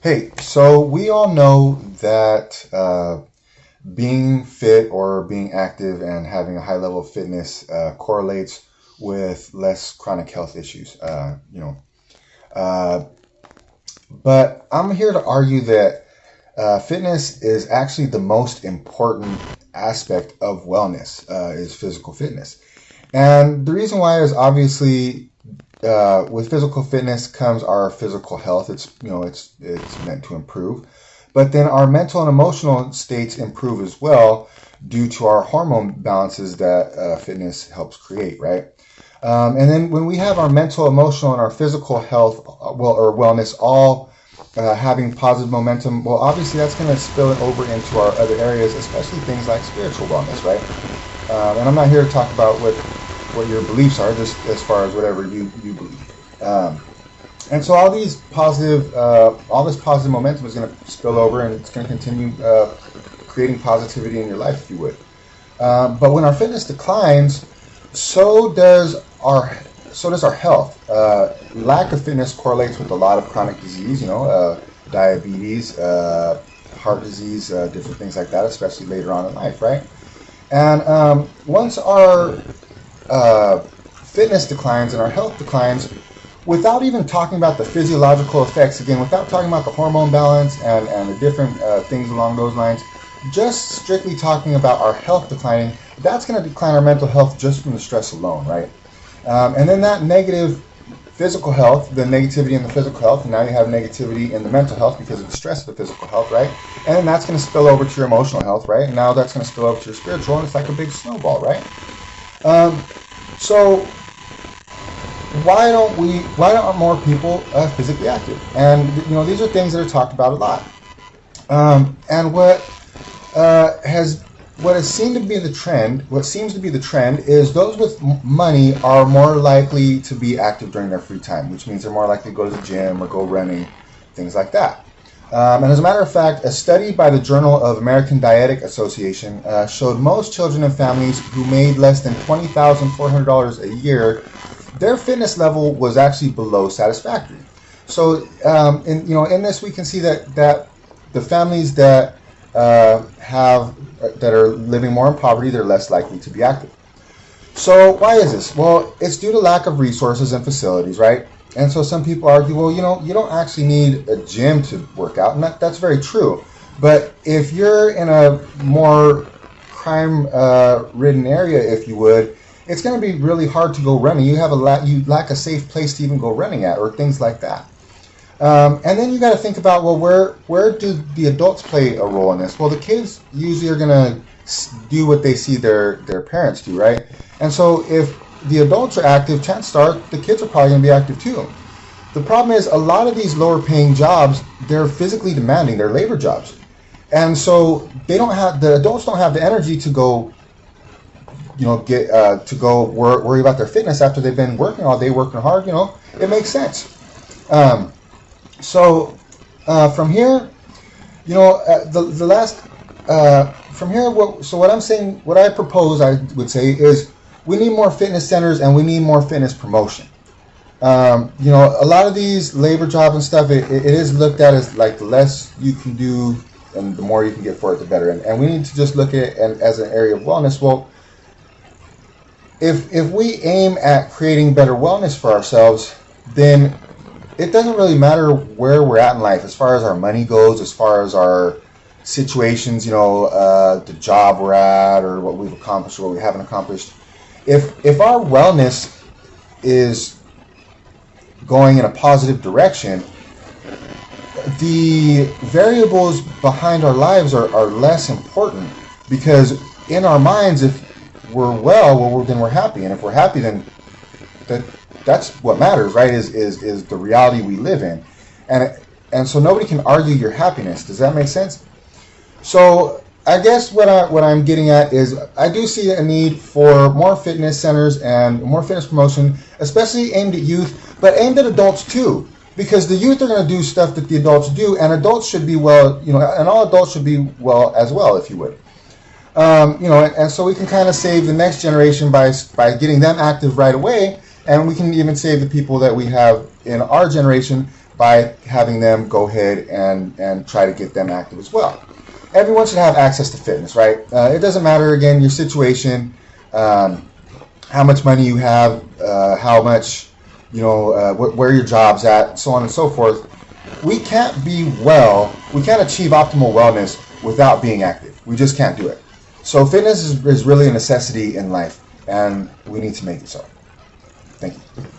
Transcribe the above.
Hey, so we all know that being fit or being active and having a high level of fitness correlates with less chronic health issues. Uh, but I'm here to argue that fitness is actually the most important aspect of wellness is physical fitness. And the reason why is obviously with physical fitness comes our physical health. It's meant to improve, but then our mental and emotional states improve as well due to our hormone balances that fitness helps create, right? And then when we have our mental, emotional, and our physical health, or wellness, all having positive momentum, well, obviously that's going to spill over into our other areas, especially things like spiritual wellness, right? And I'm not here to talk about what your beliefs are, just as far as whatever you believe. And so all this positive momentum is going to spill over, and it's going to continue creating positivity in your life, if you would. But when our fitness declines, so does our health. Lack of fitness correlates with a lot of chronic disease, diabetes, heart disease, different things like that, especially later on in life, right? And once our fitness declines and our health declines, without even talking about the physiological effects, again, without talking about the hormone balance and the different things along those lines, just strictly talking about our health declining, that's going to decline our mental health just from the stress alone, right? And then that negative physical health, the negativity in the physical health, and now you have negativity in the mental health because of the stress of the physical health, right? And then that's going to spill over to your emotional health, right? And now that's going to spill over to your spiritual, and it's like a big snowball, right? So why aren't more people physically active? And these are things that are talked about a lot. And what seems to be the trend is those with money are more likely to be active during their free time, which means they're more likely to go to the gym or go running, things like that. And as a matter of fact, a study by the Journal of American Dietetic Association showed most children and families who made less than $20,400 a year, their fitness level was actually below satisfactory. So, in this we can see that the families that are living more in poverty, they're less likely to be active. So why is this? Well, it's due to lack of resources and facilities, right? And so some people argue, well, you don't actually need a gym to work out, and that's very true. But if you're in a more crime-ridden area, if you would, it's going to be really hard to go running. You lack a safe place to even go running at, or things like that. And then you got to think about, well, where do the adults play a role in this? Well, the kids usually are going to do what they see their parents do, right? And so if the adults are active, chances are the kids are probably going to be active too. The problem is a lot of these lower paying jobs, they're physically demanding, they're labor jobs. And so the adults don't have the energy to go worry about their fitness after they've been working all day, working hard. It makes sense. So from here, what I propose, I would say, is we need more fitness centers and we need more fitness promotion. A lot of these labor jobs and stuff, it is looked at as like the less you can do and the more you can get for it, the better. And we need to just look at it as an area of wellness. Well, if we aim at creating better wellness for ourselves, then it doesn't really matter where we're at in life as far as our money goes, as far as our situations, the job we're at, or what we've accomplished or what we haven't accomplished. If our wellness is going in a positive direction, the variables behind our lives are less important, because in our minds, if we're well, then we're happy, and if we're happy, then that's what matters, right? Is the reality we live in, and so nobody can argue your happiness. Does that make sense? So I guess what I'm getting at is I do see a need for more fitness centers and more fitness promotion, especially aimed at youth, but aimed at adults too, because the youth are going to do stuff that the adults do, and adults should be well, and all adults should be well as well, if you would. And so we can kind of save the next generation by getting them active right away, and we can even save the people that we have in our generation by having them go ahead and try to get them active as well. Everyone should have access to fitness, right? It doesn't matter, again, your situation, how much money you have, how much, where your job's at, so on and so forth. We can't achieve optimal wellness without being active. We just can't do it. So fitness is really a necessity in life, and we need to make it so. Thank you.